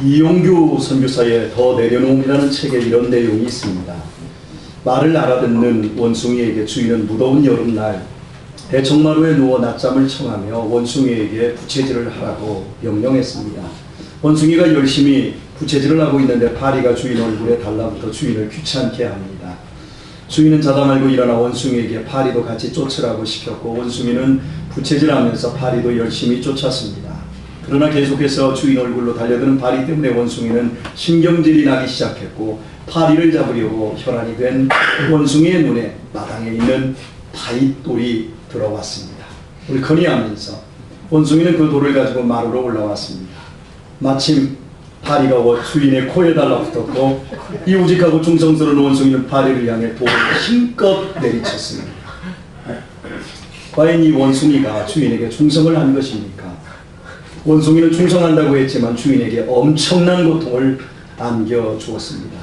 이용규 선교사의 더 내려놓음이라는 책에 이런 내용이 있습니다. 말을 알아듣는 원숭이에게 주인은 무더운 여름날 대청마루에 누워 낮잠을 청하며 원숭이에게 부채질을 하라고 명령했습니다. 원숭이가 열심히 부채질을 하고 있는데 파리가 주인 얼굴에 달라붙어 주인을 귀찮게 합니다. 주인은 자다 말고 일어나 원숭이에게 파리도 같이 쫓으라고 시켰고 원숭이는 부채질하면서 파리도 열심히 쫓았습니다. 그러나 계속해서 주인 얼굴로 달려드는 파리 때문에 원숭이는 신경질이 나기 시작했고 파리를 잡으려고 혈안이 된 원숭이의 눈에 마당에 있는 바윗돌이 들어왔습니다. 울컥이하면서 원숭이는 그 돌을 가지고 마루로 올라왔습니다. 마침 파리가 주인의 코에 달라붙었고 이 우직하고 충성스러운 원숭이는 파리를 향해 돌을 힘껏 내리쳤습니다. 과연 이 원숭이가 주인에게 충성을 한 것입니까? 원숭이는 충성한다고 했지만 주인에게 엄청난 고통을 안겨주었습니다.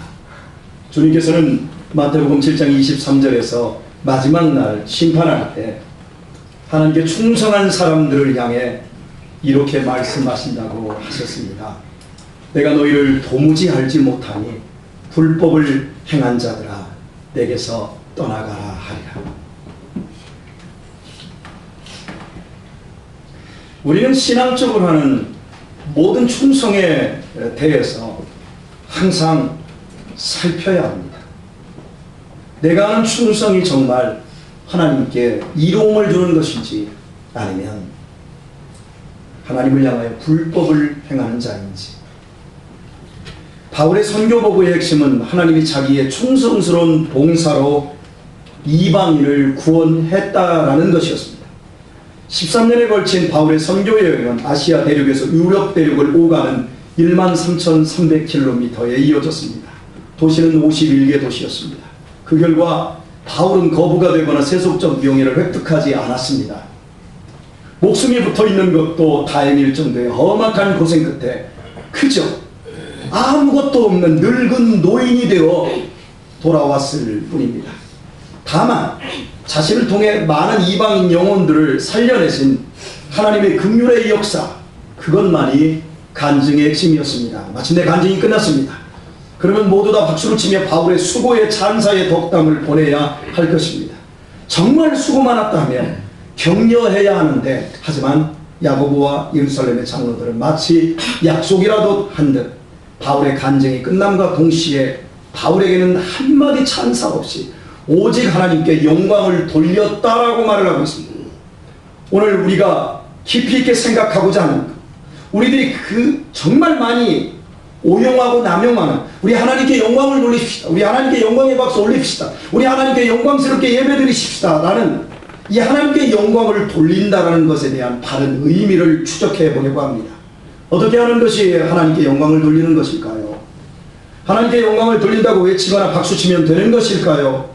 주님께서는 마태복음 7장 23절에서 마지막 날 심판할 때 하나님께 충성한 사람들을 향해 이렇게 말씀하신다고 하셨습니다. 내가 너희를 도무지 알지 못하니 불법을 행한 자들아 내게서 떠나가라 하리라. 우리는 신앙적으로 하는 모든 충성에 대해서 항상 살펴야 합니다. 내가 하는 충성이 정말 하나님께 이로움을 주는 것인지 아니면 하나님을 향하여 불법을 행하는 자인지. 바울의 선교보고의 핵심은 하나님이 자기의 충성스러운 봉사로 이방인을 구원했다라는 것이었습니다. 13년에 걸친 바울의 선교 여행은 아시아 대륙에서 유럽 대륙을 오가는 13,300km에 이어졌습니다. 도시는 51개 도시였습니다. 그 결과 바울은 거부가 되거나 세속적 명예를 획득하지 않았습니다. 목숨이 붙어있는 것도 다행일 정도의 험악한 고생 끝에 그저 아무것도 없는 늙은 노인이 되어 돌아왔을 뿐입니다. 다만 자신을 통해 많은 이방인 영혼들을 살려내신 하나님의 긍휼의 역사, 그것만이 간증의 핵심이었습니다. 마침내 간증이 끝났습니다. 그러면 모두 다 박수를 치며 바울의 수고의 찬사의 덕담을 보내야 할 것입니다. 정말 수고 많았다면 격려해야 하는데, 하지만 야고보와 예루살렘의 장로들은 마치 약속이라도 한 듯 바울의 간증이 끝남과 동시에 바울에게는 한마디 찬사 없이 오직 하나님께 영광을 돌렸다라고 말을 하고 있습니다. 오늘 우리가 깊이 있게 생각하고자 하는, 우리들이 정말 많이 오용하고 남용하는, 우리 하나님께 영광을 돌리십시다, 우리 하나님께 영광의 박수 올립시다, 우리 하나님께 영광스럽게 예배드리십시다 라는 이 하나님께 영광을 돌린다라는 것에 대한 바른 의미를 추적해 보려고 합니다. 어떻게 하는 것이 하나님께 영광을 돌리는 것일까요? 하나님께 영광을 돌린다고 외치거나 박수치면 되는 것일까요?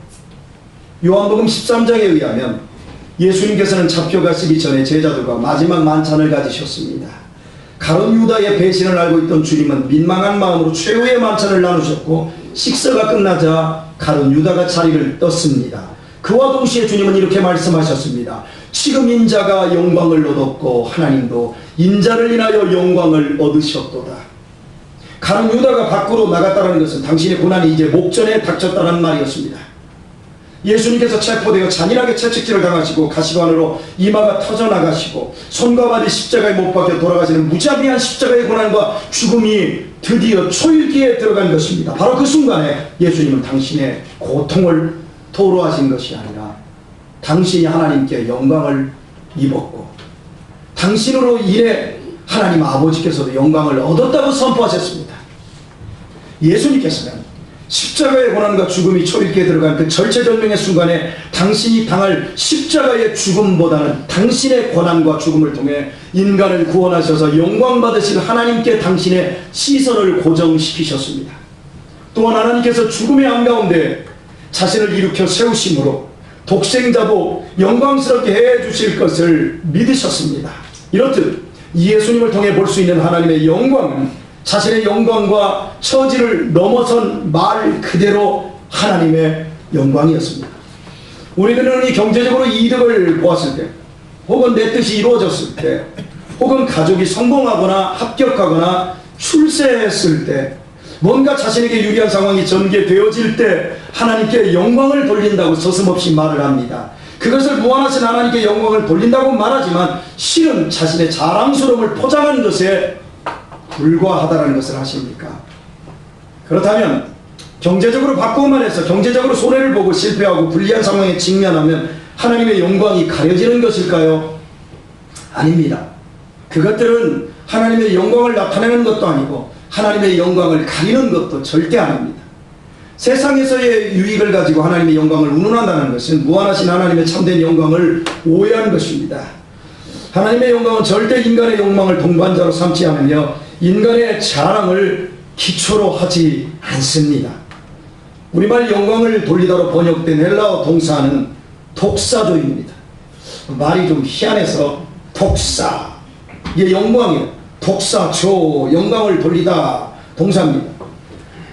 요한복음 13장에 의하면 예수님께서는 잡혀가시기 전에 제자들과 마지막 만찬을 가지셨습니다. 가룟 유다의 배신을 알고 있던 주님은 민망한 마음으로 최후의 만찬을 나누셨고 식사가 끝나자 가룟 유다가 자리를 떴습니다. 그와 동시에 주님은 이렇게 말씀하셨습니다. 지금 인자가 영광을 얻었고 하나님도 인자를 인하여 영광을 얻으셨도다. 가룟 유다가 밖으로 나갔다는 것은 당신의 고난이 이제 목전에 닥쳤다는 말이었습니다. 예수님께서 체포되어 잔인하게 채찍질을 당하시고 가시관으로 이마가 터져나가시고 손과 발이 십자가에 못 박혀 돌아가시는 무자비한 십자가의 고난과 죽음이 드디어 초일기에 들어간 것입니다. 바로 그 순간에 예수님은 당신의 고통을 토로하신 것이 아니라 당신이 하나님께 영광을 입었고 당신으로 인해 하나님 아버지께서도 영광을 얻었다고 선포하셨습니다. 예수님께서는 십자가의 고난과 죽음이 초일기에 들어간 그 절체절명의 순간에 당신이 당할 십자가의 죽음보다는 당신의 고난과 죽음을 통해 인간을 구원하셔서 영광 받으신 하나님께 당신의 시선을 고정시키셨습니다. 또한 하나님께서 죽음의 한가운데 자신을 일으켜 세우심으로 독생자도 영광스럽게 해주실 것을 믿으셨습니다. 이렇듯 예수님을 통해 볼 수 있는 하나님의 영광은 자신의 영광과 처지를 넘어선 말 그대로 하나님의 영광이었습니다. 우리들은 이 경제적으로 이득을 보았을 때, 혹은 내 뜻이 이루어졌을 때, 혹은 가족이 성공하거나 합격하거나 출세했을 때, 뭔가 자신에게 유리한 상황이 전개되어질 때 하나님께 영광을 돌린다고 서슴없이 말을 합니다. 그것을 무한하신 하나님께 영광을 돌린다고 말하지만 실은 자신의 자랑스러움을 포장한 것에 불과하다는 것을 아십니까? 그렇다면 경제적으로 바꾸기만 해서 경제적으로 손해를 보고 실패하고 불리한 상황에 직면하면 하나님의 영광이 가려지는 것일까요? 아닙니다. 그것들은 하나님의 영광을 나타내는 것도 아니고 하나님의 영광을 가리는 것도 절대 아닙니다. 세상에서의 유익을 가지고 하나님의 영광을 운운한다는 것은 무한하신 하나님의 참된 영광을 오해한 것입니다. 하나님의 영광은 절대 인간의 욕망을 동반자로 삼지 않으며 인간의 자랑을 기초로 하지 않습니다. 우리말 영광을 돌리다로 번역된 헬라어 동사는 독사조입니다. 말이 좀 희한해서 독사, 이게 영광이에요. 독사조, 영광을 돌리다 동사입니다.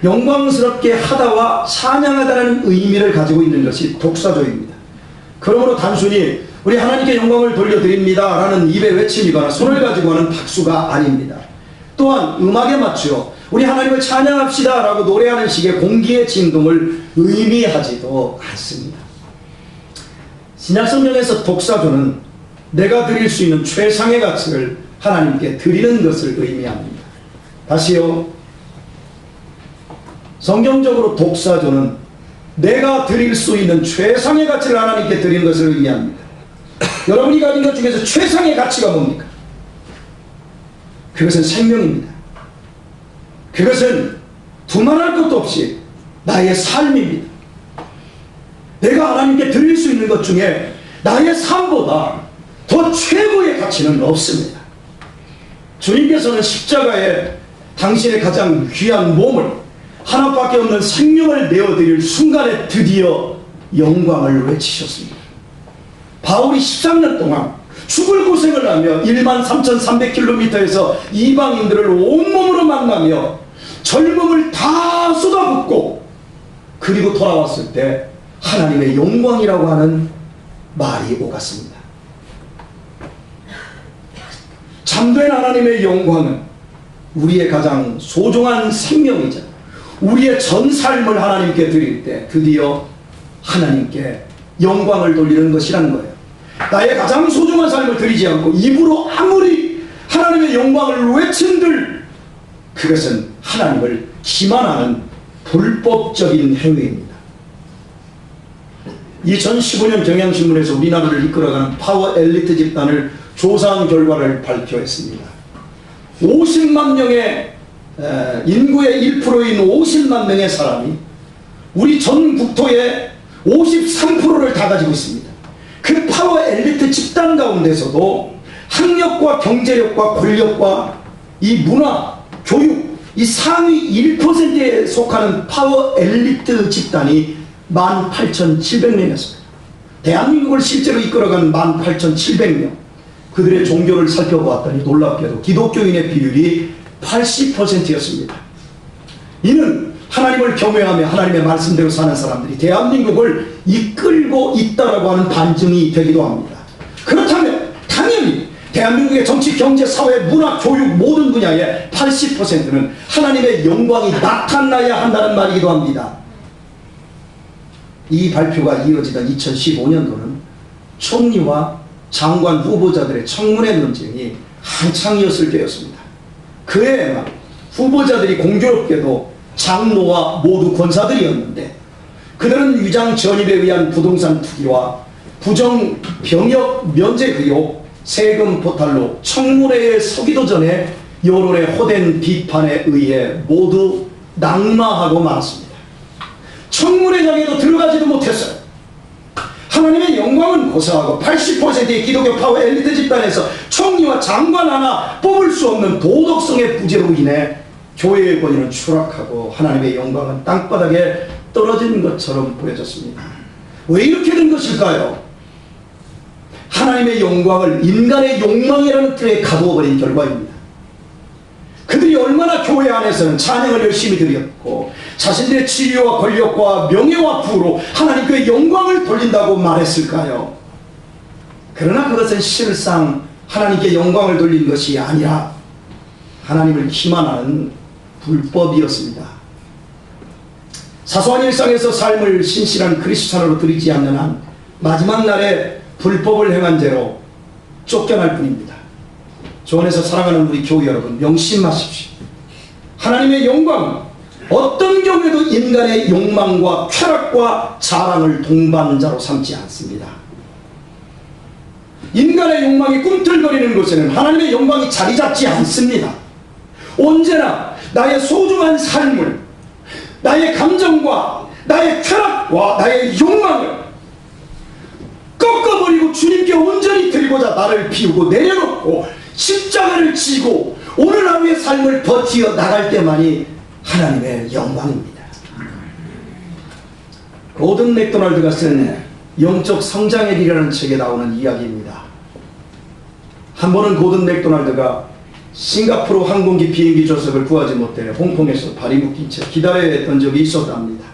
영광스럽게 하다와 찬양하다는 의미를 가지고 있는 것이 독사조입니다. 그러므로 단순히 우리 하나님께 영광을 돌려드립니다 라는 입에 외침이거나 손을 가지고 하는 박수가 아닙니다. 또한 음악에 맞추어 우리 하나님을 찬양합시다 라고 노래하는 식의 공기의 진동을 의미하지도 않습니다. 신약성경에서 독사조는 내가 드릴 수 있는 최상의 가치를 하나님께 드리는 것을 의미합니다. 다시요, 성경적으로 독사조는 내가 드릴 수 있는 최상의 가치를 하나님께 드리는 것을 의미합니다. 여러분이 가진 것 중에서 최상의 가치가 뭡니까? 그것은 생명입니다. 그것은 두말할 것도 없이 나의 삶입니다. 내가 하나님께 드릴 수 있는 것 중에 나의 삶보다 더 최고의 가치는 없습니다. 주님께서는 십자가에 당신의 가장 귀한 몸을, 하나밖에 없는 생명을 내어드릴 순간에 드디어 영광을 외치셨습니다. 바울이 13년 동안 죽을 고생을 하며 13,300km에서 이방인들을 온몸으로 만나며 젊음을 다 쏟아붓고 그리고 돌아왔을 때 하나님의 영광이라고 하는 말이 오갔습니다. 참된 하나님의 영광은 우리의 가장 소중한 생명이자 우리의 전 삶을 하나님께 드릴 때 드디어 하나님께 영광을 돌리는 것이라는 거예요. 나의 가장 소중한 삶을 드리지 않고 입으로 아무리 하나님의 영광을 외친들 그것은 하나님을 기만하는 불법적인 행위입니다. 2015년 경향신문에서 우리나라를 이끌어가는 파워 엘리트 집단을 조사한 결과를 발표했습니다. 50만 명의 인구의 1%인 50만 명의 사람이 우리 전 국토의 53%를 다 가지고 있습니다. 그 파워 엘리트 집단 가운데서도 학력과 경제력과 권력과 이 문화, 교육, 이 상위 1%에 속하는 파워 엘리트 집단이 18,700명이었습니다. 대한민국을 실제로 이끌어간 18,700명. 그들의 종교를 살펴보았더니 놀랍게도 기독교인의 비율이 80%였습니다. 이는 하나님을 경외하며 하나님의 말씀대로 사는 사람들이 대한민국을 이끌고 있다라고 하는 반증이 되기도 합니다. 그렇다면 당연히 대한민국의 정치, 경제, 사회, 문화, 교육 모든 분야의 80%는 하나님의 영광이 나타나야 한다는 말이기도 합니다. 이 발표가 이어지던 2015년도는 총리와 장관 후보자들의 청문회 논쟁이 한창이었을 때였습니다. 그해 후보자들이 공교롭게도 장로와 모두 권사들이었는데 그들은 위장 전입에 의한 부동산 투기와 부정 병역 면제 의혹, 세금 포탈로 청문회에 서기도 전에 여론의 호된 비판에 의해 모두 낙마하고 말았습니다. 청문회장에도 들어가지도 못했어요. 하나님의 영광은 고사하고 80%의 기독교 파워 엘리트 집단에서 총리와 장관 하나 뽑을 수 없는 도덕성의 부재로 인해 교회의 권위는 추락하고 하나님의 영광은 땅바닥에 떨어진 것처럼 보여졌습니다. 왜 이렇게 된 것일까요? 하나님의 영광을 인간의 욕망이라는 틀에 가두어버린 결과입니다. 그들이 얼마나 교회 안에서는 찬양을 열심히 드렸고 자신들의 지위와 권력과 명예와 부로 하나님께 영광을 돌린다고 말했을까요? 그러나 그것은 실상 하나님께 영광을 돌린 것이 아니라 하나님을 기만하는 불법이었습니다. 사소한 일상에서 삶을 신실한 그리스도인으로 드리지 않는 한 마지막 날에 불법을 행한 죄로 쫓겨날 뿐입니다. 주 안에서 사랑하는 우리 교회 여러분, 명심하십시오. 하나님의 영광, 어떤 경우에도 인간의 욕망과 쾌락과 자랑을 동반자로 삼지 않습니다. 인간의 욕망이 꿈틀거리는 곳에는 하나님의 영광이 자리 잡지 않습니다. 언제나 나의 소중한 삶을, 나의 감정과 나의 쾌락과 나의 욕망을 꺾어버리고 주님께 온전히 드리고자 나를 비우고 내려놓고 십자가를 지고 오늘 하루의 삶을 버티어 나갈 때만이 하나님의 영광입니다. 고든 맥도날드가 쓴 영적 성장의 길이라는 책에 나오는 이야기입니다. 한 번은 고든 맥도날드가 싱가포르 항공기 비행기 좌석을 구하지 못해 홍콩에서 발이 묶인 채 기다려야 했던 적이 있었답니다.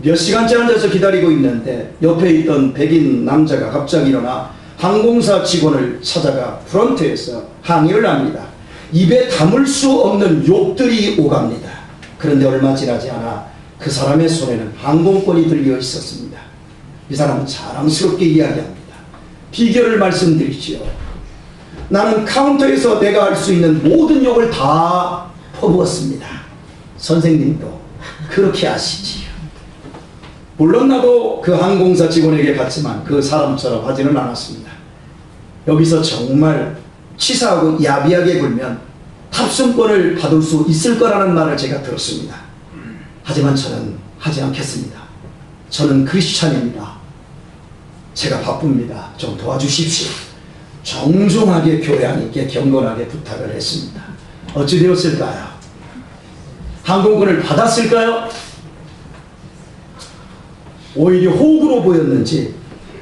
몇 시간째 앉아서 기다리고 있는데 옆에 있던 백인 남자가 갑자기 일어나 항공사 직원을 찾아가 프런트에서 항의를 합니다. 입에 담을 수 없는 욕들이 오갑니다. 그런데 얼마 지나지 않아 그 사람의 손에는 항공권이 들려 있었습니다. 이 사람은 자랑스럽게 이야기합니다. 비결을 말씀드리지요. 나는 카운터에서 내가 할 수 있는 모든 욕을 다 퍼부었습니다. 선생님도 그렇게 아시지요. 물론 나도 그 항공사 직원에게 갔지만 그 사람처럼 하지는 않았습니다. 여기서 정말 치사하고 야비하게 굴면 탑승권을 받을 수 있을 거라는 말을 제가 들었습니다. 하지만 저는 하지 않겠습니다. 저는 크리스찬입니다. 제가 바쁩니다. 좀 도와주십시오. 정중하게 교양있게 경건하게 부탁을 했습니다. 어찌 되었을까요? 항공권을 받았을까요? 오히려 호구로 보였는지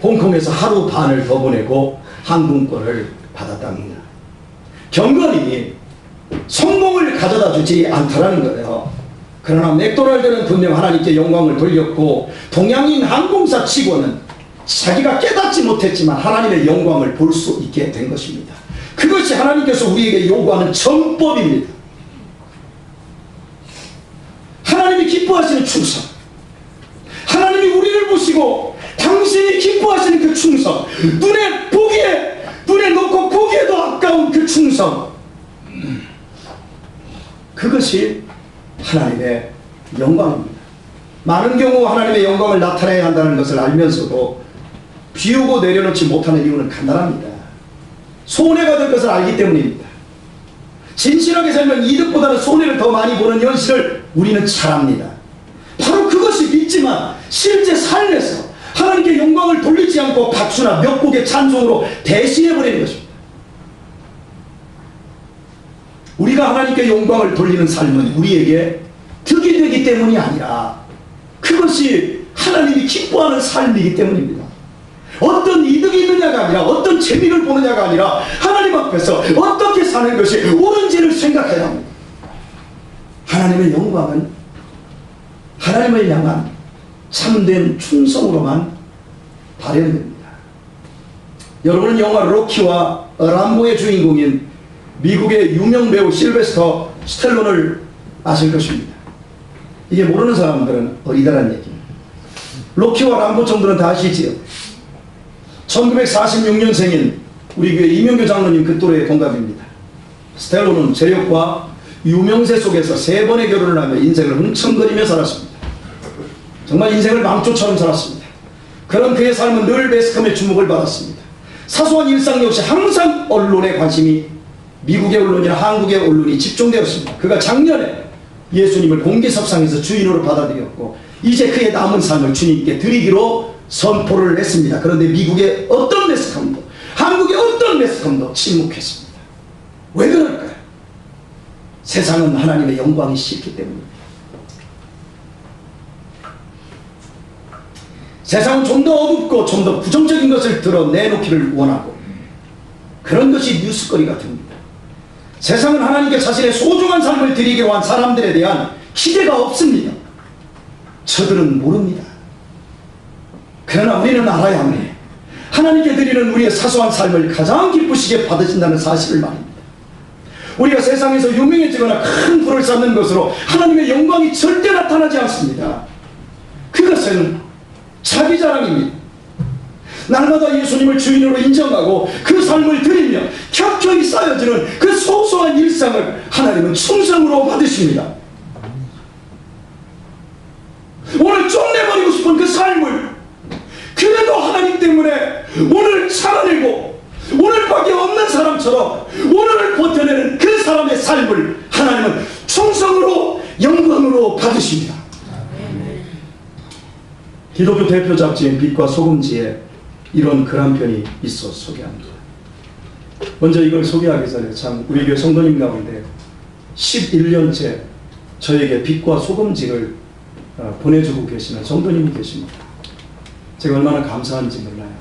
홍콩에서 하루 반을 더 보내고 항공권을 받았답니다. 경건이 성공을 가져다 주지 않더라는 거예요. 그러나 맥도날드는 분명 하나님께 영광을 돌렸고 동양인 항공사 직원은 자기가 깨닫지 못했지만 하나님의 영광을 볼 수 있게 된 것입니다. 그것이 하나님께서 우리에게 요구하는 정법입니다. 하나님이 기뻐하시는 충성, 하나님이 우리를 보시고 당신이 기뻐하시는 그 충성, 눈에 놓고 보기에도 아까운 그 충성, 그것이 하나님의 영광입니다. 많은 경우 하나님의 영광을 나타내야 한다는 것을 알면서도 비우고 내려놓지 못하는 이유는 간단합니다. 손해가 될 것을 알기 때문입니다. 진실하게 살면 이득보다는 손해를 더 많이 보는 현실을 우리는 잘 압니다. 바로 그것이 믿지만 실제 삶에서 하나님께 영광을 돌리지 않고 박수나 몇 곡의 찬송으로 대신해버리는 것입니다. 우리가 하나님께 영광을 돌리는 삶은 우리에게 득이 되기 때문이 아니라 그것이 하나님이 기뻐하는 삶이기 때문입니다. 어떤 이득이 있느냐가 아니라 어떤 재미를 보느냐가 아니라 하나님 앞에서 어떻게 사는 것이 옳은지를 생각해야 합니다. 하나님의 영광은 하나님을 향한 참된 충성으로만 발현됩니다. 여러분은 영화 로키와 람보의 주인공인 미국의 유명 배우 실베스터 스텔론을 아실 것입니다. 이게 모르는 사람들은 어리다란 얘기입니다. 로키와 람보 정도는 다 아시지요? 1946년생인 우리 교회 이명규 장로님 그 또래의 동갑입니다. 스텔론은 재력과 유명세 속에서 3번의 결혼을 하며 인생을 흥청거리며 살았습니다. 정말 인생을 망초처럼 살았습니다. 그런 그의 삶은 늘 매스컴의 주목을 받았습니다. 사소한 일상 역시 항상 언론의 관심이 미국의 언론이나 한국의 언론이 집중되었습니다. 그가 작년에 예수님을 공개석상에서 주인으로 받아들였고 이제 그의 남은 삶을 주님께 드리기로 선포를 했습니다. 그런데 미국의 어떤 매스컴도 한국의 어떤 매스컴도 침묵했습니다. 왜 그럴까요? 세상은 하나님의 영광이 싫기 때문입니다. 세상은 좀 더 어둡고 좀 더 부정적인 것을 드러내놓기를 원하고 그런 것이 뉴스거리가 됩니다. 세상은 하나님께 자신의 소중한 삶을 드리기로 한 사람들에 대한 기대가 없습니다. 저들은 모릅니다. 그러나 우리는 알아야 합니다. 하나님께 드리는 우리의 사소한 삶을 가장 기쁘시게 받으신다는 사실을 말입니다. 우리가 세상에서 유명해지거나 큰 부를 쌓는 것으로 하나님의 영광이 절대 나타나지 않습니다. 그것은 자기 자랑입니다. 날마다 예수님을 주인으로 인정하고 그 삶을 드리며 켜켜이 쌓여지는 그 소소한 일상을 하나님은 충성으로 받으십니다. 오늘 쫓내버리고 싶은 그 삶을 그래도 하나님 때문에 오늘 살아내고 오늘밖에 없는 사람처럼 오늘을 버텨내는 그 사람의 삶을 하나님은 충성으로 영광으로 받으십니다. 기독교 대표 잡지인 빛과 소금지에 이런 글 한 편이 있어 소개합니다. 먼저 이걸 소개하기 전에 참 우리 교회 성도님 가운데 11년째 저에게 빛과 소금지를 보내주고 계시는 성도님이 계십니다. 제가 얼마나 감사한지 몰라요.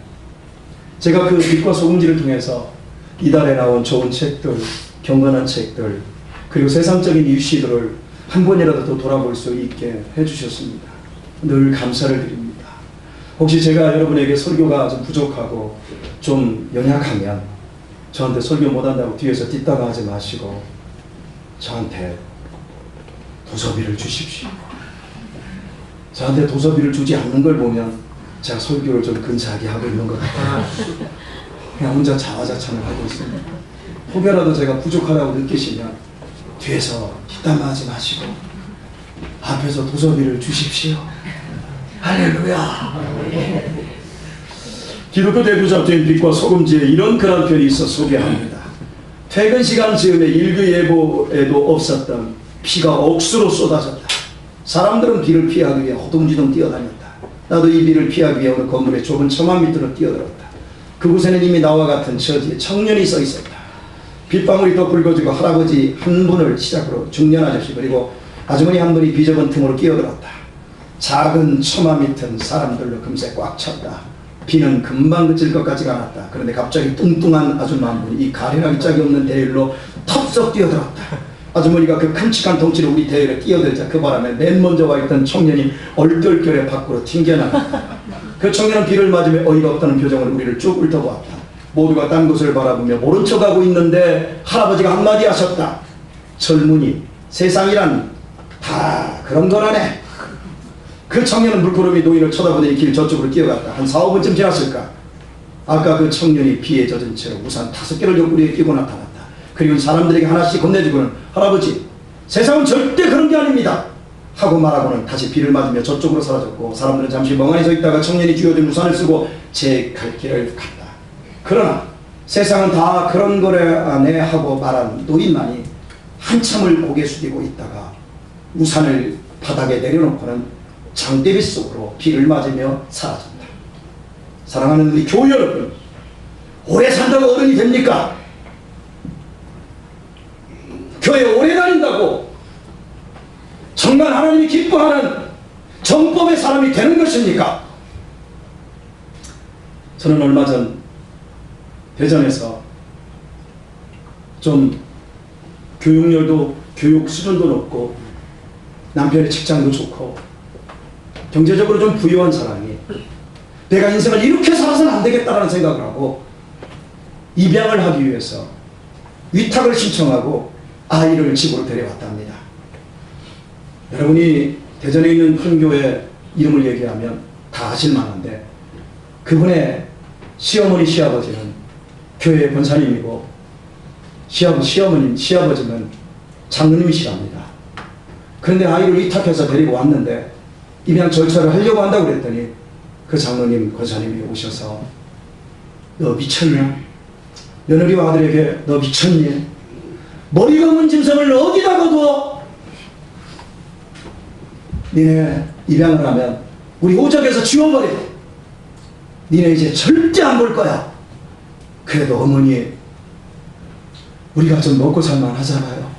제가 그 빛과 소금지를 통해서 이달에 나온 좋은 책들, 경건한 책들, 그리고 세상적인 이슈들을 한 번이라도 더 돌아볼 수 있게 해주셨습니다. 늘 감사를 드립니다. 혹시 제가 여러분에게 설교가 좀 부족하고 좀 연약하면 저한테 설교 못한다고 뒤에서 뒷담화하지 마시고 저한테 도서비를 주십시오. 저한테 도서비를 주지 않는 걸 보면 제가 설교를 좀 근사하게 하고 있는 것 같아요. 그냥 혼자 자화자찬을 하고 있습니다. 혹여라도 제가 부족하다고 느끼시면 뒤에서 뒷담화하지 마시고 앞에서 도서비를 주십시오. 할렐루야. 기독교 대표잡지인 빛과 소금지에 이런 글 한 편이 있어 소개합니다. 퇴근 시간 즈음에 일기예보에도 없었던 비가 억수로 쏟아졌다. 사람들은 비를 피하기 위해 허둥지둥 뛰어다녔다. 나도 이 비를 피하기 위해 어느 건물의 좁은 처마 밑으로 뛰어들었다. 그곳에는 이미 나와 같은 처지에 청년이 서 있었다. 빗방울이 더 붉어지고 할아버지 한 분을 시작으로 중년 아저씨 그리고 아주머니 한 분이 비좁은 틈으로 끼어들었다. 작은 처마 밑은 사람들로 금세 꽉 찼다. 비는 금방 그칠 것 같지가 않았다. 그런데 갑자기 뚱뚱한 아줌마 한 분이 이 가련하기 짝이 없는 대열로 텁썩 뛰어들었다. 아주머니가 그 큼직한 덩치로 우리 대열에 뛰어들자 그 바람에 맨 먼저 와 있던 청년이 얼떨결에 밖으로 튕겨나갔다. 그 청년은 비를 맞으며 어이가 없다는 표정으로 우리를 쭉 훑어보았다. 모두가 딴 곳을 바라보며 모른 척하고 있는데 할아버지가 한마디 하셨다. 젊은이, 세상이란 다 그런 거라네. 그 청년은 물구름이 노인을 쳐다보더니 길 저쪽으로 뛰어갔다. 한 4, 5분쯤 지났을까? 아까 그 청년이 비에 젖은 채로 우산 5개를 옆구리에 끼고 나타났다. 그리고 사람들에게 하나씩 건네주고는 할아버지, 세상은 절대 그런 게 아닙니다. 하고 말하고는 다시 비를 맞으며 저쪽으로 사라졌고 사람들은 잠시 멍하니 서 있다가 청년이 쥐어준 우산을 쓰고 제 갈 길을 갔다. 그러나 세상은 다 그런 거라네 하고 말한 노인만이 한참을 고개 숙이고 있다가 우산을 바닥에 내려놓고는 장대비 속으로 비를 맞으며 사라졌다. 사랑하는 우리 교우 여러분, 오래 산다고 어른이 됩니까? 교회 오래 다닌다고 정말 하나님이 기뻐하는 정법의 사람이 되는 것입니까? 저는 얼마 전 대전에서 좀 교육열도 교육 수준도 높고 남편의 직장도 좋고 경제적으로 좀 부유한 사람이 내가 인생을 이렇게 살아서는 안 되겠다라는 생각을 하고 입양을 하기 위해서 위탁을 신청하고 아이를 집으로 데려왔답니다. 여러분이 대전에 있는 큰 교회 이름을 얘기하면 다 아실 만한데 그분의 시어머니 시아버지는 교회의 권사님이고 시아버지는 장로님이시랍니다. 그런데 아이를 위탁해서 데리고 왔는데 입양 절차를 하려고 한다고 그랬더니 그 장로님 권사님이 오셔서 너 미쳤냐? 며느리와 아들에게 너 미쳤니? 머리 감은 짐승을 어디다가 둬? 니네 입양을 하면 우리 오적에서 지워버려. 니네 이제 절대 안 볼 거야. 그래도 어머니 우리가 좀 먹고 살만 하잖아요.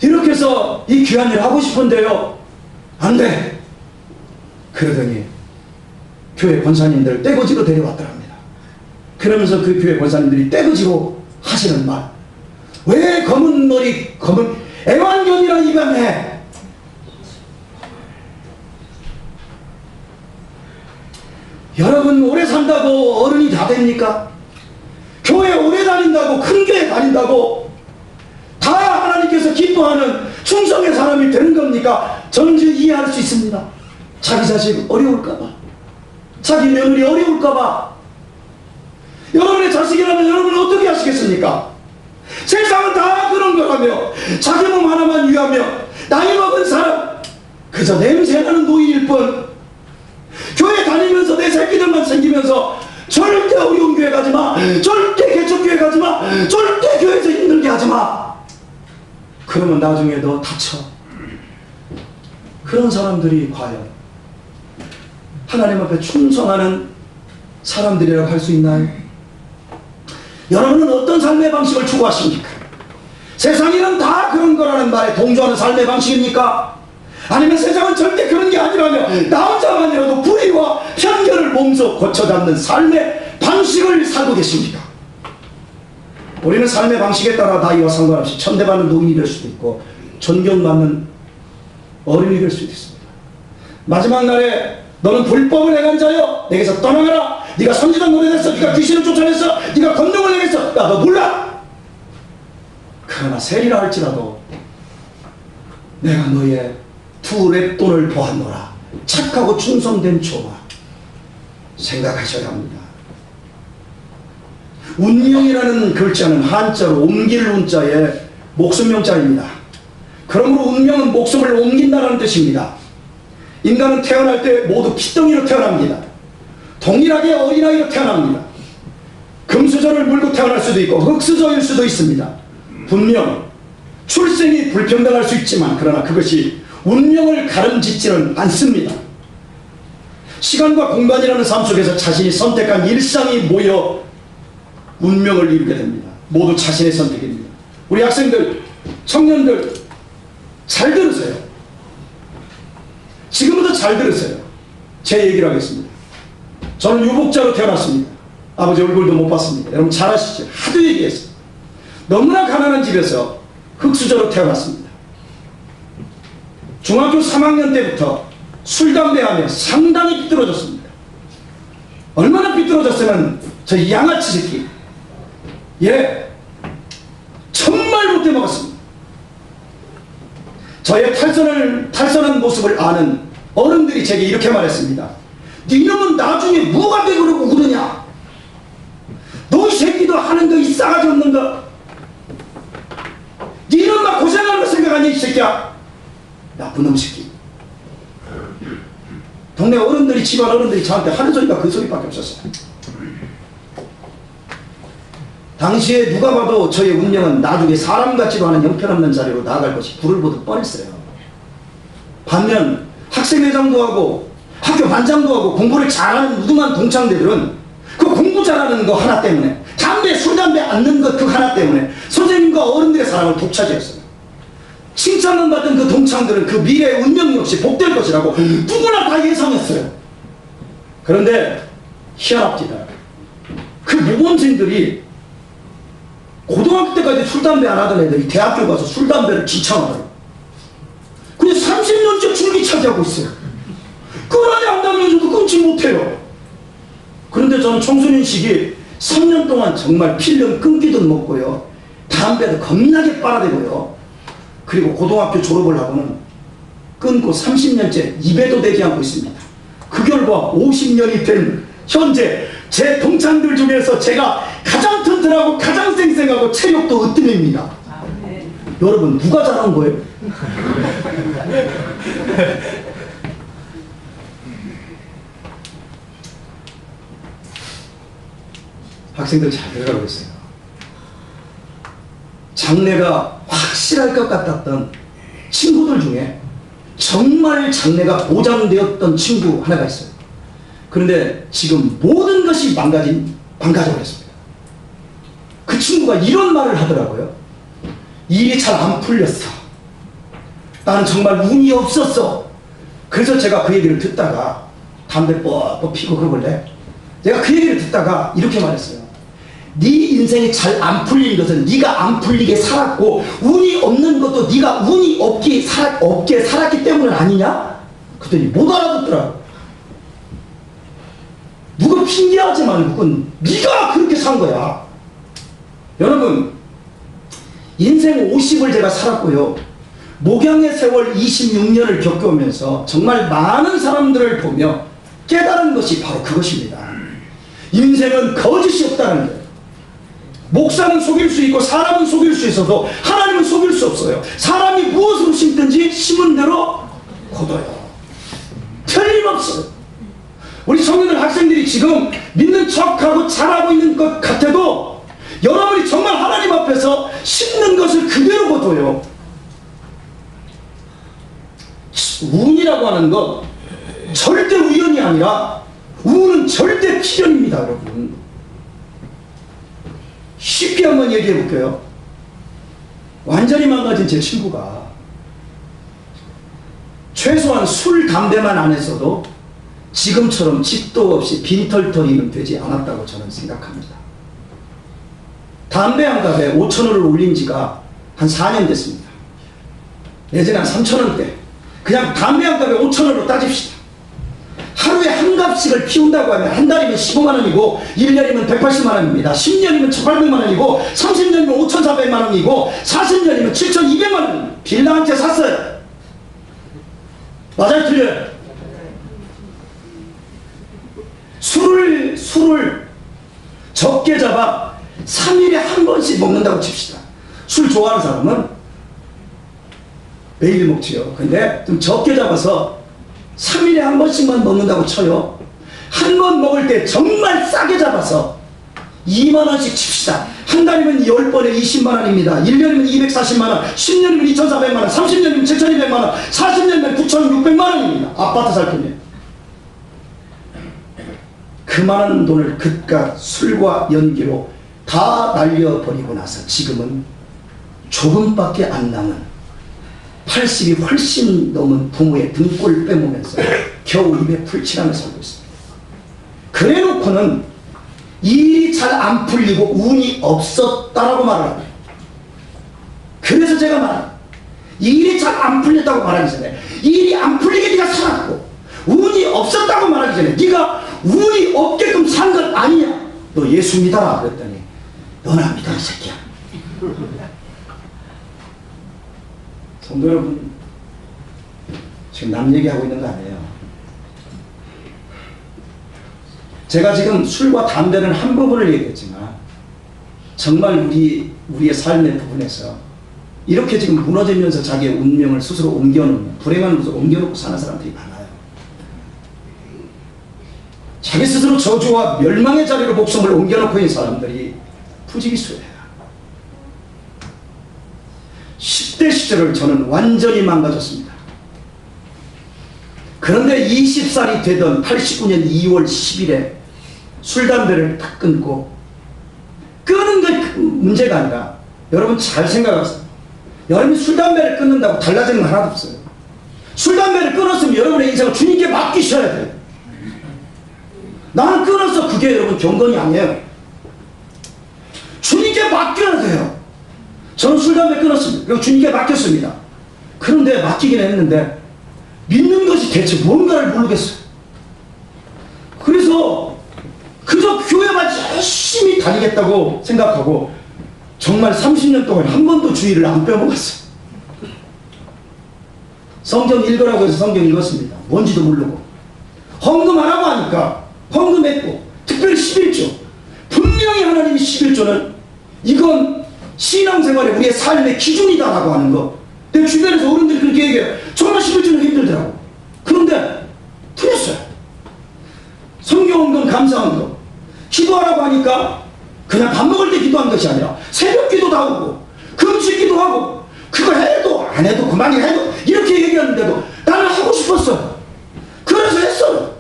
이렇게 해서 이 귀한 일 하고 싶은데요. 안 돼. 그러더니 교회 권사님들 떼거지로 데려왔더랍니다. 그러면서 그 교회 권사님들이 떼거지로 하시는 말. 왜 검은 머리 검은 애완견이라 입양해? 여러분 오래 산다고 어른이 다 됩니까? 교회 오래 다닌다고 큰 교회 다닌다고 하나님께서 기뻐하는 충성의 사람이 되는 겁니까? 저는 이해할 수 있습니다. 자기 자식 어려울까봐, 자기 며느리 어려울까봐. 여러분의 자식이라면 여러분은 어떻게 하시겠습니까? 세상은 다 그런 거라며, 자기 몸 하나만 위하며 나이 먹은 사람 그저 냄새나는 노인일 뿐, 교회 다니면서 내 새끼들만 생기면서 절대 어려운 교회 가지마, 절대 개척교회 가지마, 절대 교회에서 힘들게 하지마. 그러면 나중에 너 다쳐. 그런 사람들이 과연 하나님 앞에 충성하는 사람들이라고 할 수 있나요? 여러분은 어떤 삶의 방식을 추구하십니까? 세상에는 다 그런 거라는 말에 동조하는 삶의 방식입니까? 아니면 세상은 절대 그런 게 아니라며 나 혼자만이라도 불의와 편견을 몸소 고쳐잡는 삶의 방식을 살고 계십니까? 우리는 삶의 방식에 따라 나이와 상관없이 천대받는 노인이 될 수도 있고 존경받는 어른이 될 수도 있습니다. 마지막 날에 너는 불법을 행한 자여 내게서 떠나가라. 네가 선지자 노래했어, 네가 귀신을 쫓아냈어, 네가 권능을 행했어, 야 너 몰라. 그러나 세리라 할지라도 내가 너의 두 랩돈을 보았노라. 착하고 충성된 종아, 생각하셔야 합니다. 운명이라는 글자는 한자로 옮길 운자에 목숨명자입니다. 그러므로 운명은 목숨을 옮긴다는 뜻입니다. 인간은 태어날 때 모두 피덩이로 태어납니다. 동일하게 어린아이로 태어납니다. 금수저를 물고 태어날 수도 있고 흙수저일 수도 있습니다. 분명 출생이 불평등할 수 있지만 그러나 그것이 운명을 가름짓지는 않습니다. 시간과 공간이라는 삶 속에서 자신이 선택한 일상이 모여 운명을 이루게 됩니다. 모두 자신의 선택입니다. 우리 학생들, 청년들 잘 들으세요. 지금부터 잘 들으세요. 제 얘기를 하겠습니다. 저는 유복자로 태어났습니다. 아버지 얼굴도 못 봤습니다. 여러분 잘 아시죠? 하도 얘기했어요. 너무나 가난한 집에서 흙수저로 태어났습니다. 중학교 3학년 때부터 술, 담배하며 상당히 삐뚤어졌습니다. 얼마나 삐뚤어졌으면 저 양아치 새끼, 정말 못돼 먹었습니다. 저의 탈선한 모습을 아는 어른들이 제게 이렇게 말했습니다. 니놈은 나중에 뭐가 되고 그러고 그러냐? 너 이 새끼도 하는 거 이 싸가지 없는 거, 니놈만 고생하는 거 생각하니 이 새끼야? 나쁜 놈 새끼. 동네 어른들이, 집안 어른들이 저한테 하는 소리가 그 소리밖에 없었어요. 당시에 누가 봐도 저의 운명은 나중에 사람 같지도 않은 형편없는 자리로 나아갈 것이 불을 보듯 뻔했어요. 반면 학생회장도 하고 학교 반장도 하고 공부를 잘하는 무등한 동창들은 그 공부 잘하는 거 하나 때문에, 술, 담배 않는 것 그 하나 때문에 선생님과 어른들의 사랑을 독차지했어요. 칭찬을 받은 그 동창들은 그 미래의 운명 역시 복될 것이라고 누구나 다 예상했어요. 그런데 희한합니다. 그 모범생들이 고등학교 때까지 술, 담배 안 하던 애들이 대학교 가서 술, 담배를 지창하더라고요. 근데 30년째 줄기 차지하고 있어요. 끊어야 한다면서도 끊지 못해요. 그런데 저는 청소년 시기 3년 동안 정말 필름 끊기듯 먹고요, 담배도 겁나게 빨아대고요, 그리고 고등학교 졸업을 하고는 끊고 30년째 입에도 대지 않고 있습니다. 그 결과 50년이 된 현재 제 동창들 중에서 제가 가장 튼튼하고 가장 쌩쌩하고 체력도 으뜸입니다. 여러분 누가 잘한 거예요? 학생들 잘 들어가고 있어요. 장래가 확실할 것 같았던 친구들 중에 정말 장래가 보장되었던 친구 하나가 있어요. 그런데 지금 모든 것이 망가져버렸습니다. 그 친구가 이런 말을 하더라고요. 일이 잘 안 풀렸어. 나는 정말 운이 없었어. 그래서 제가 그 얘기를 듣다가, 담배 뻑뻑 피고 그러길래 내가 그 얘기를 듣다가 이렇게 말했어요. 네 인생이 잘 안 풀린 것은 네가 안 풀리게 살았고, 운이 없는 것도 네가 운이 없게 살았기 때문은 아니냐? 그랬더니 못 알아듣더라고. 누가 핑계하지 말고 그건 네가 그렇게 산 거야. 여러분, 인생 50을 제가 살았고요. 목양의 세월 26년을 겪어오면서 정말 많은 사람들을 보며 깨달은 것이 바로 그것입니다. 인생은 거짓이 없다는 거예요. 목사는 속일 수 있고 사람은 속일 수 있어도 하나님은 속일 수 없어요. 사람이 무엇으로 심든지 심은 대로 거둬요. 틀림없어요. 우리 청년들 학생들이 지금 믿는 척하고 잘하고 있는 것 같아도 여러분이 정말 하나님 앞에서 심는 것을 그대로 거둬요. 운이라고 하는 것 절대 우연이 아니라 운은 절대 필연입니다, 여러분. 쉽게 한번 얘기해 볼게요. 완전히 망가진 제 친구가 최소한 술, 담배만 안 했어도 지금처럼 집도 없이 빈털터리는 되지 않았다고 저는 생각합니다. 담배 한 갑에 5,000원을 올린 지가 한 4년 됐습니다. 예전에 한 3,000원대. 그냥 담배 한 갑에 5,000원으로 따집시다. 하루에 한 갑씩을 피운다고 하면 한 달이면 15만원이고 1년이면 180만원입니다. 10년이면 1,800만원이고 30년이면 5,400만원이고 40년이면 7,200만원. 빌라 한 채 샀어요. 맞아요, 틀려요? 술을 적게 잡아 3일에 한 번씩 먹는다고 칩시다. 술 좋아하는 사람은 매일 먹지요. 근데 좀 적게 잡아서 3일에 한 번씩만 먹는다고 쳐요. 한 번 먹을 때 정말 싸게 잡아서 2만원씩 칩시다. 한 달이면 10번에 20만원입니다. 1년이면 240만원, 10년이면 2,400만원, 30년이면 7,200만원, 40년이면 9,600만원입니다. 아파트 살 돈이에요. 그 많은 돈을 그깟 술과 연기로 다 날려버리고 나서 지금은 조금밖에 안 남은 80이 훨씬 넘은 부모의 등골 빼보면서 겨우 입에 풀칠하며 살고 있습니다. 그래 놓고는 일이 잘 안 풀리고 운이 없었다라고 말을 합니다. 그래서 제가 말합니다. 일이 잘 안 풀렸다고 말하기 전에 일이 안 풀리게 네가 살았고 운이 없었다고 말하기 전에 네가 운이 없게끔 산 건 아니냐. 너 예수 믿어라 그랬더니 너나 믿어 이 새끼야. 성도 여러분, 지금 남 얘기하고 있는 거 아니에요. 제가 지금 술과 담배는 한 부분을 얘기했지만 정말 우리의 삶의 부분에서 이렇게 지금 무너지면서 자기의 운명을 스스로 옮겨놓는, 불행한 곳을 옮겨놓고 사는 사람들이 많아요. 자기 스스로 저주와 멸망의 자리로 목숨을 옮겨놓고 있는 사람들이 부지기수예요. 10대 시절을 저는 완전히 망가졌습니다. 그런데 20살이 되던 89년 2월 10일에 술, 담배를 딱 끊고, 끊은 게 문제가 아니라 여러분 잘 생각하세요. 여러분이 술, 담배를 끊는다고 달라지는 건 하나도 없어요. 술, 담배를 끊었으면 여러분의 인생을 주님께 맡기셔야 돼요. 나는 끊어서 그게 여러분 경건이 아니에요. 주님께 맡겨야 돼요. 저는 술, 담배 끊었습니다. 그리고 주님께 맡겼습니다. 그런데 맡기긴 했는데 믿는 것이 대체 뭔가를 모르겠어요. 그래서 그저 교회만 열심히 다니겠다고 생각하고 정말 30년 동안 한 번도 주일을 안 빼먹었어요. 성경 읽으라고 해서 성경 읽었습니다. 뭔지도 모르고. 헌금하라고 하니까 헌금했고, 특별히 11조. 분명히 하나님이 11조는 이건 신앙생활의 우리의 삶의 기준이다라고 하는 거. 내 주변에서 어른들이 그렇게 얘기해요. 정말 11조는 힘들더라고. 그런데 틀렸어요. 성경헌금, 감사헌금. 기도하라고 하니까 그냥 밥 먹을 때 기도한 것이 아니라 새벽 기도도 하고 금식 기도하고 그거 해도 안 해도 그만이 해도 이렇게 얘기하는데도 나는 하고 싶었어요. 그래서 했어요.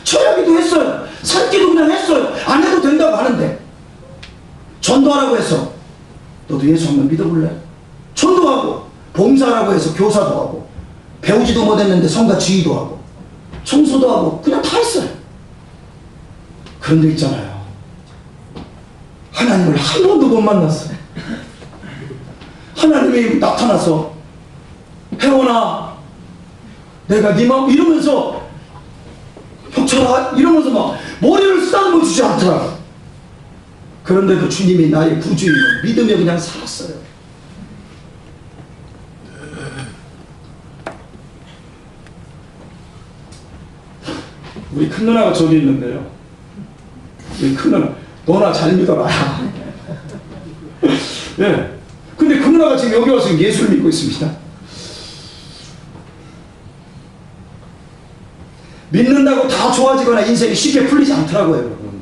철야기도 했어요. 산기도 그냥 했어요. 안 해도 된다고 하는데 전도하라고 해서 너도 예수 한번 믿어볼래? 전도하고 봉사라고 해서 교사도 하고 배우지도 못했는데 성가 지휘도 하고 청소도 하고 그냥 다 했어요. 그런데 있잖아요. 하나님을 한 번도 못 만났어요. 하나님이 나타나서 혜원아 내가 네 마음 이러면서 혁철아 이러면서 막 머리를 쓰다듬어 주지 않더라. 그런데도 주님이 나의 구주임을 믿으며 그냥 살았어요. 우리 큰 누나가 저기 있는데요. 우리 큰 누나, 너나 잘 믿어라. 예. 근데 그 누나가 지금 여기 와서 예수를 믿고 있습니다. 믿는다고 다 좋아지거나 인생이 쉽게 풀리지 않더라고요, 여러분.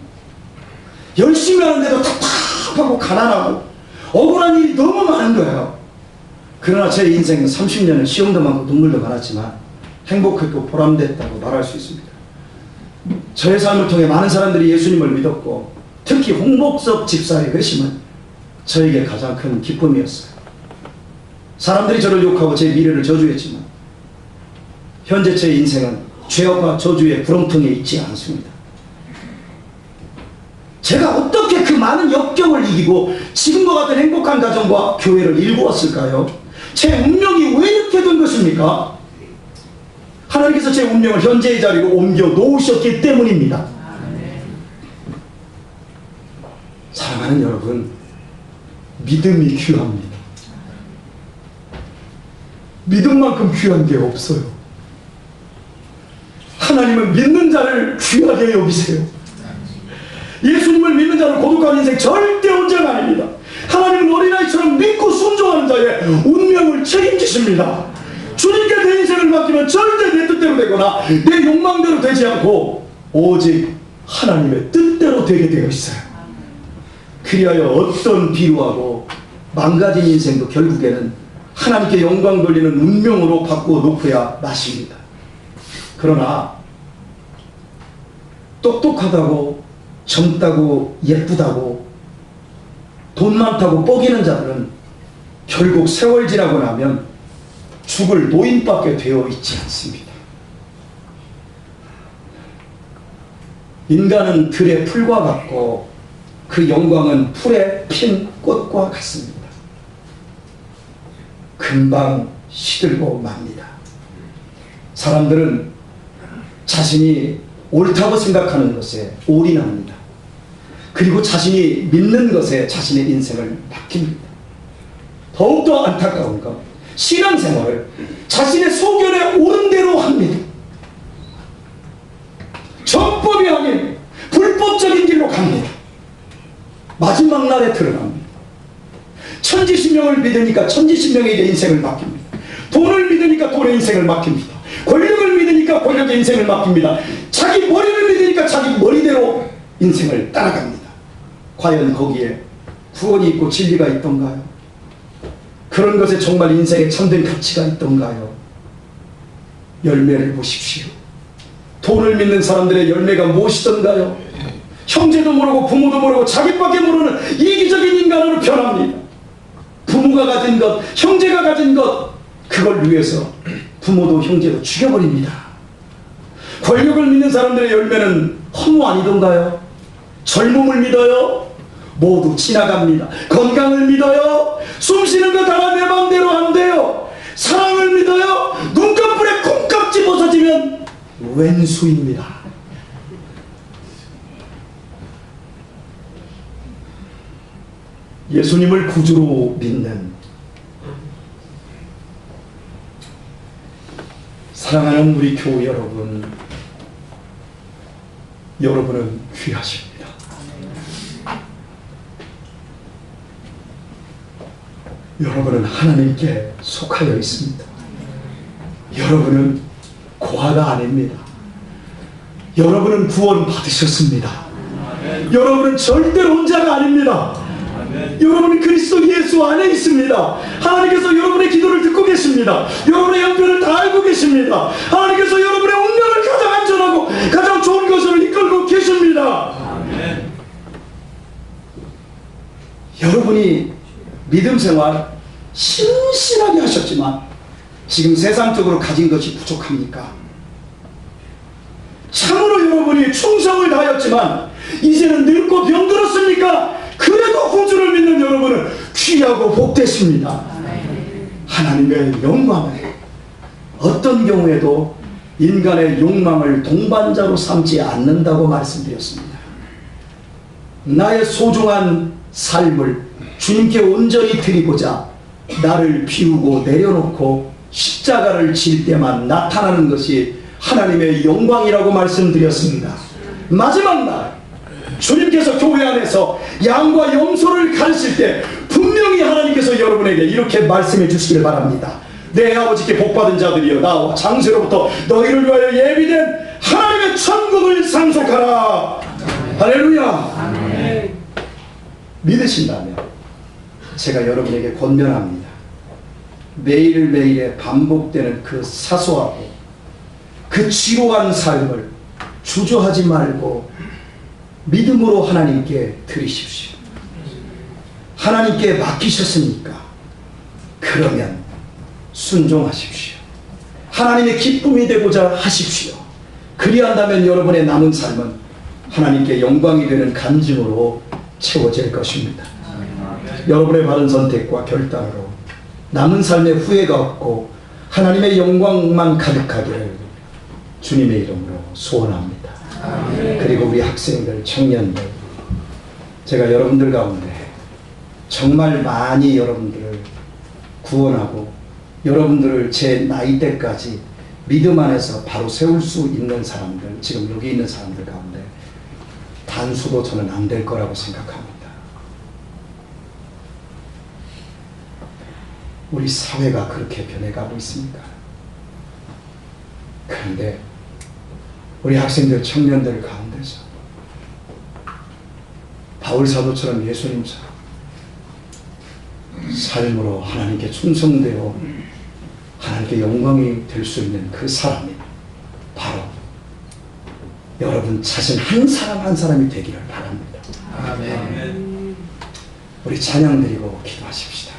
열심히 하는데도 답답하고 가난하고 억울한 일이 너무 많은 거예요. 그러나 제 인생은 30년을 시험도 많고 눈물도 많았지만 행복했고 보람됐다고 말할 수 있습니다. 저의 삶을 통해 많은 사람들이 예수님을 믿었고 특히 홍복섭 집사의 회심은 저에게 가장 큰 기쁨이었어요. 사람들이 저를 욕하고 제 미래를 저주했지만 현재 제 인생은 죄악과 저주의 구렁텅이에 있지 않습니다. 제가 어떻게 그 많은 역경을 이기고 지금과 같은 행복한 가정과 교회를 일구었을까요? 제 운명이 왜 이렇게 된 것입니까? 하나님께서 제 운명을 현재의 자리로 옮겨 놓으셨기 때문입니다. 사랑하는 여러분, 믿음이 귀합니다. 믿음만큼 귀한 게 없어요. 하나님은 믿는 자를 귀하게 여기세요. 예수님을 믿는 자는 고독한 인생 절대 온전 아닙니다. 하나님은 어린아이처럼 믿고 순종하는 자의 운명을 책임지십니다. 주님께 내 인생을 맡기면 절대 내 뜻대로 되거나 내 욕망대로 되지 않고 오직 하나님의 뜻대로 되게 되어 있어요. 그리하여 어떤 비루하고 망가진 인생도 결국에는 하나님께 영광 돌리는 운명으로 바꾸어 놓고야 마십니다. 그러나 똑똑하다고 젊다고 예쁘다고 돈 많다고 뻐기는 자들은 결국 세월 지나고 나면 죽을 노인밖에 되어 있지 않습니다. 인간은 들의 풀과 같고 그 영광은 풀에 핀 꽃과 같습니다. 금방 시들고 맙니다. 사람들은 자신이 옳다고 생각하는 것에 올인합니다. 그리고 자신이 믿는 것에 자신의 인생을 맡깁니다. 더욱더 안타까운 건 신앙생활을 자신의 소견에 옳은 대로 합니다. 정법이 아닌 불법적인 길로 갑니다. 마지막 날에 드러납니다. 천지신명을 믿으니까 천지신명에게 인생을 맡깁니다. 돈을 믿으니까 돈의 인생을 맡깁니다. 권력을 믿으니까 권력의 인생을 맡깁니다. 자기 머리를 믿으니까 자기 머리대로 인생을 따라갑니다. 과연 거기에 구원이 있고 진리가 있던가요? 그런 것에 정말 인생에 참된 가치가 있던가요? 열매를 보십시오. 돈을 믿는 사람들의 열매가 무엇이던가요? 형제도 모르고 부모도 모르고 자기밖에 모르는 이기적인 인간으로 변합니다. 부모가 가진 것, 형제가 가진 것, 그걸 위해서 부모도 형제도 죽여버립니다. 권력을 믿는 사람들의 열매는 허무 아니던가요? 젊음을 믿어요? 모두 지나갑니다. 건강을 믿어요? 숨쉬는 것 하나 내 맘대로 안 돼요. 사랑을 믿어요? 눈꺼풀에 콩깍지 벗어지면 왼수입니다. 예수님을 구주로 믿는 사랑하는 우리 교우 여러분, 여러분은 귀하십니다. 여러분은 하나님께 속하여 있습니다. 여러분은 고아가 아닙니다. 여러분은 구원 받으셨습니다. 여러분은 절대 혼자가 아닙니다. 여러분은 그리스도 예수 안에 있습니다. 하나님께서 여러분의 기도를 듣고 계십니다. 여러분의 형편을 다 알고 계십니다. 하나님께서 여러분의 운명을 가장 안전하고 가장 좋은 것으로 이끌고 계십니다. 아멘. 여러분이 믿음 생활 신실하게 하셨지만 지금 세상적으로 가진 것이 부족합니까? 참으로 여러분이 충성을 다하였지만 이제는 늙고 병들었습니까? 그래도 구주를 믿는 여러분은 귀하고 복되십니다. 하나님의 영광을 어떤 경우에도 인간의 욕망을 동반자로 삼지 않는다고 말씀드렸습니다. 나의 소중한 삶을 주님께 온전히 드리고자 나를 비우고 내려놓고 십자가를 질 때만 나타나는 것이 하나님의 영광이라고 말씀드렸습니다. 마지막 날 주님께서 교회 안에서 양과 염소를 가르칠 때 분명히 하나님께서 여러분에게 이렇게 말씀해 주시길 바랍니다. 내 아버지께 복받은 자들이여 나와 장세로부터 너희를 위하여 예비된 하나님의 천국을 상속하라. 할렐루야. 아멘. 믿으신다면 제가 여러분에게 권면합니다. 매일매일에 반복되는 그 사소하고 그 지루한 삶을 주저하지 말고 믿음으로 하나님께 드리십시오. 하나님께 맡기셨으니까 그러면 순종하십시오. 하나님의 기쁨이 되고자 하십시오. 그리한다면 여러분의 남은 삶은 하나님께 영광이 되는 간증으로 채워질 것입니다. 여러분의 바른 선택과 결단으로 남은 삶에 후회가 없고 하나님의 영광만 가득하기를 주님의 이름으로 소원합니다. 그리고 우리 학생들, 청년들, 제가 여러분들 가운데 정말 많이 여러분들을 구원하고 여러분들을 제 나이대까지 믿음 안에서 바로 세울 수 있는 사람들, 지금 여기 있는 사람들 가운데 단수도 저는 안 될 거라고 생각합니다. 우리 사회가 그렇게 변해가고 있습니다. 그런데 우리 학생들, 청년들 가운데서 바울 사도처럼 예수님처럼 삶으로 하나님께 충성되어 하나님께 영광이 될 수 있는 그 사람이 바로 여러분 자신 한 사람 한 사람이 되기를 바랍니다. 아멘. 우리 찬양 드리고 기도하십시다.